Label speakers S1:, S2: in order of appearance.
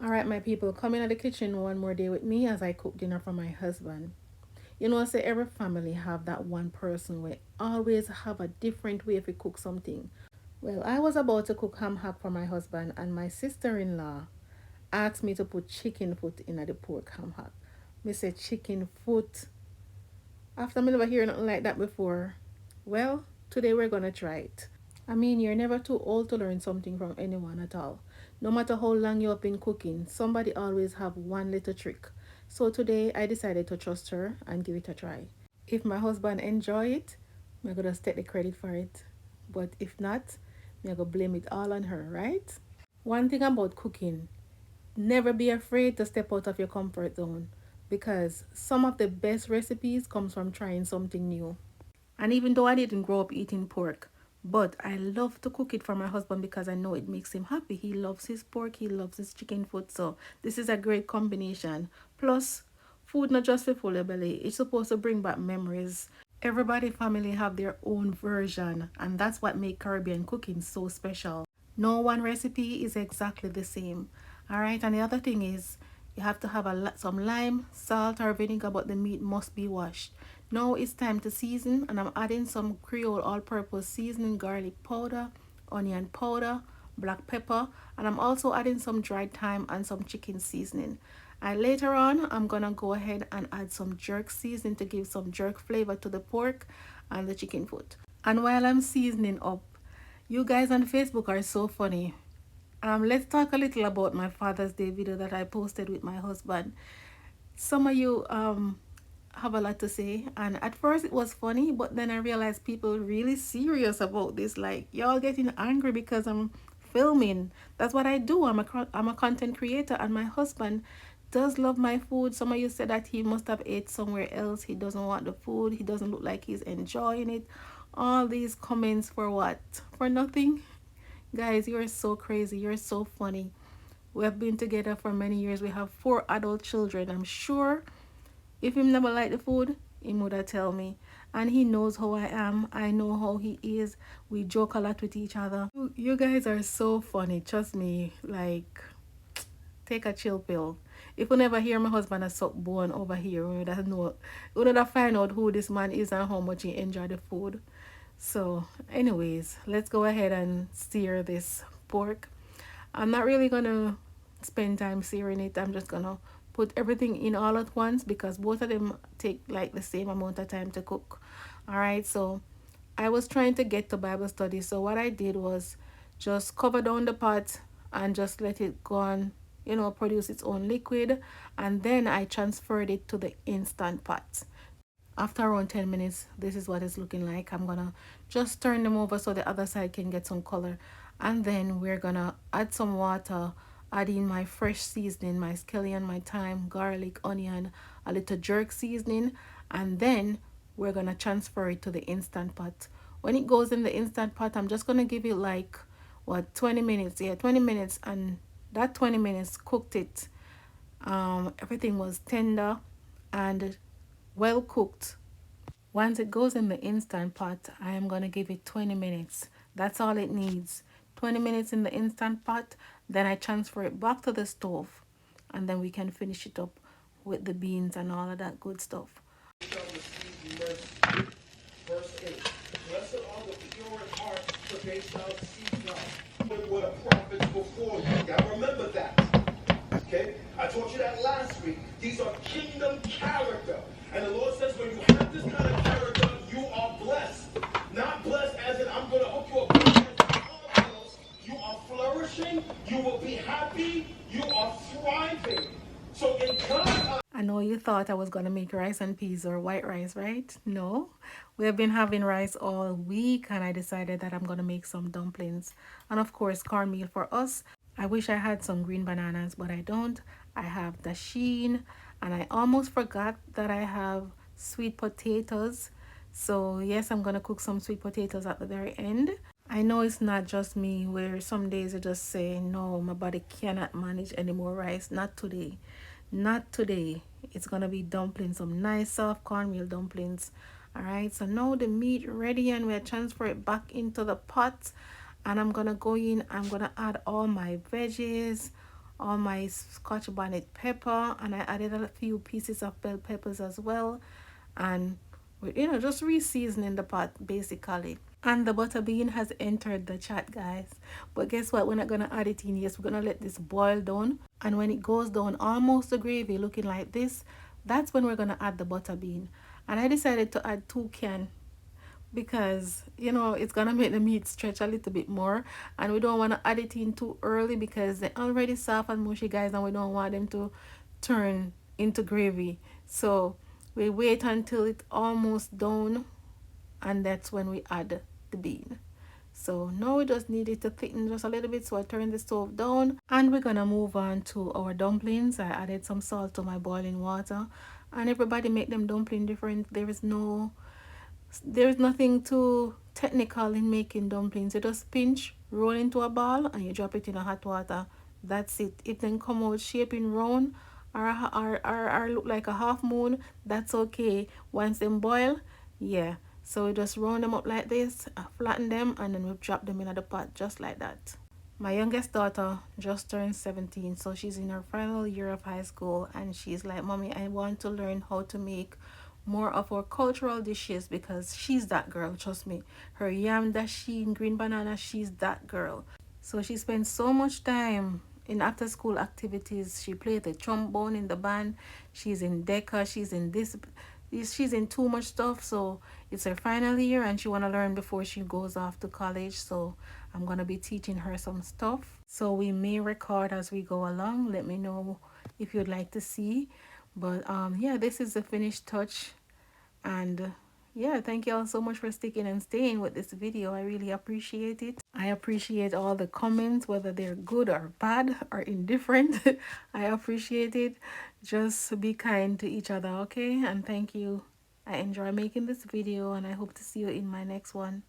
S1: All right, my people, come in the kitchen one more day with me as I cook dinner for my husband. You know, say every family have that one person where always have a different way if you cook something. Well, I was about to cook ham hock for my husband, and my sister-in-law asked me to put chicken foot in the pork ham hock. Me say chicken foot. After me never hear nothing like that before. Well, today we're gonna try it. I mean, you're never too old to learn something from anyone at all. No matter how long you've been cooking, somebody always have one little trick. So today I decided to trust her and give it a try. If my husband enjoy it, I'm gonna take the credit for it. But if not, I'm gonna blame it all on her, right? One thing about cooking, never be afraid to step out of your comfort zone because some of the best recipes comes from trying something new. And even though I didn't grow up eating pork, but I love to cook it for my husband because I know it makes him happy. He loves his pork, he loves his chicken foot. So this is a great combination. Plus, food not just to full your belly, it's supposed to bring back memories. Everybody family have their own version, and that's what make Caribbean cooking so special. No one recipe is exactly the same. All right, and the other thing is you have to have some lime, salt, or vinegar, but the meat must be washed. Now it's time to season, and I'm adding some Creole all-purpose seasoning, garlic powder, onion powder, black pepper, and I'm also adding some dried thyme and some chicken seasoning. And later on, I'm gonna go ahead and add some jerk seasoning to give some jerk flavor to the pork and the chicken foot. And while I'm seasoning up, you guys on Facebook are so funny. Let's talk a little about my Father's Day video that I posted with my husband. Some of you have a lot to say, and at first it was funny, but then I realized people really serious about this. Like y'all getting angry because I'm filming. That's what I do. I'm a content creator, and my husband does love my food. Some of you said that he must have ate somewhere else. He doesn't want the food. He doesn't look like he's enjoying it. All these comments for what? For nothing. Guys, you're so crazy. You're so funny. We have been together for many years. We have 4 adult children. I'm sure if him never like the food, he would have tell me. And he knows how I am. I know how he is. We joke a lot with each other. You guys are so funny. Trust me. Like, take a chill pill. If you never hear my husband a suck bone over here, we would have find out who this man is and how much he enjoy the food. So, anyways, let's go ahead and sear this pork. I'm not really gonna spend time searing it. I'm just gonna put everything in all at once because both of them take like the same amount of time to cook. All right, so I was trying to get to Bible study, so what I did was just cover down the pot and just let it go on, produce its own liquid, and then I transferred it to the instant pot. After around 10 minutes, this is what it's looking like. I'm gonna just turn them over so the other side can get some color, and then we're gonna add some water, add in my fresh seasoning, my scallion, my thyme, garlic, onion, a little jerk seasoning, and then we're gonna transfer it to the instant pot. When it goes in the instant pot, I'm just gonna give it like what, 20 minutes. Yeah, 20 minutes, and that 20 minutes cooked it. Everything was tender and well cooked. Once it goes in the instant pot, I am going to give it 20 minutes. That's all it needs. 20 minutes in the instant pot, then I transfer it back to the stove, and then we can finish it up with the beans and all of that good stuff. Verse 8. Blessed are the pure in heart, for they shall see God. Were the prophets before you. Y'all remember that. Okay? I taught you that last week. These are kingdom character. And the Lord says when you have this kind of character, you are blessed. Not blessed as in I'm going to hook you up. You are flourishing. You will be happy. You are thriving. So in God, I know you thought I was going to make rice and peas or white rice, right? No. We have been having rice all week, and I decided that I'm going to make some dumplings. And of course, cornmeal for us. I wish I had some green bananas, but I don't. I have dasheen, and I almost forgot that I have sweet potatoes. So yes, I'm gonna cook some sweet potatoes at the very end. I know it's not just me where some days I just say, no, my body cannot manage any more rice. Not today. Not today. It's gonna be dumplings, some nice soft cornmeal dumplings. All right, so now the meat ready, and we'll transfer it back into the pot, and I'm gonna go in. I'm gonna add all my veggies, all my Scotch bonnet pepper, and I added a few pieces of bell peppers as well, and just re-seasoning the pot basically. And the butter bean has entered the chat, guys. But guess what? We're not gonna add it in. Yes, we're gonna let this boil down, and when it goes down almost the gravy looking like this, that's when we're gonna add the butter bean. And I decided to add 2 cans because it's gonna make the meat stretch a little bit more, and we don't want to add it in too early because they're already soft and mushy, guys, and we don't want them to turn into gravy. So we wait until it's almost done, and that's when we add the bean. So now we just need it to thicken just a little bit, so I turn the stove down, and we're gonna move on to our dumplings. I added some salt to my boiling water, and everybody make them dumpling different. There's nothing too technical in making dumplings. You just pinch, roll into a ball, and you drop it in a hot water. That's it. If then come out shaping round or look like a half moon, that's okay. Once them boil, yeah. So we just round them up like this, flatten them, and then we drop them in the pot just like that. My youngest daughter just turned 17, so she's in her final year of high school, and she's like, Mommy, I want to learn how to make more of our cultural dishes because she's that girl, trust me. Her yam dasheen, green banana, she's that girl. So she spends so much time in after school activities. She played the trombone in the band. She's in DECA. She's in too much stuff. So it's her final year and she want to learn before she goes off to college. So I'm going to be teaching her some stuff. So we may record as we go along. Let me know if you'd like to see. But yeah, this is the finished touch. And yeah, thank you all so much for sticking and staying with this video. I really appreciate it. I appreciate all the comments, whether they're good or bad or indifferent. I appreciate it. Just be kind to each other, okay? And thank you. I enjoy making this video, and I hope to see you in my next one.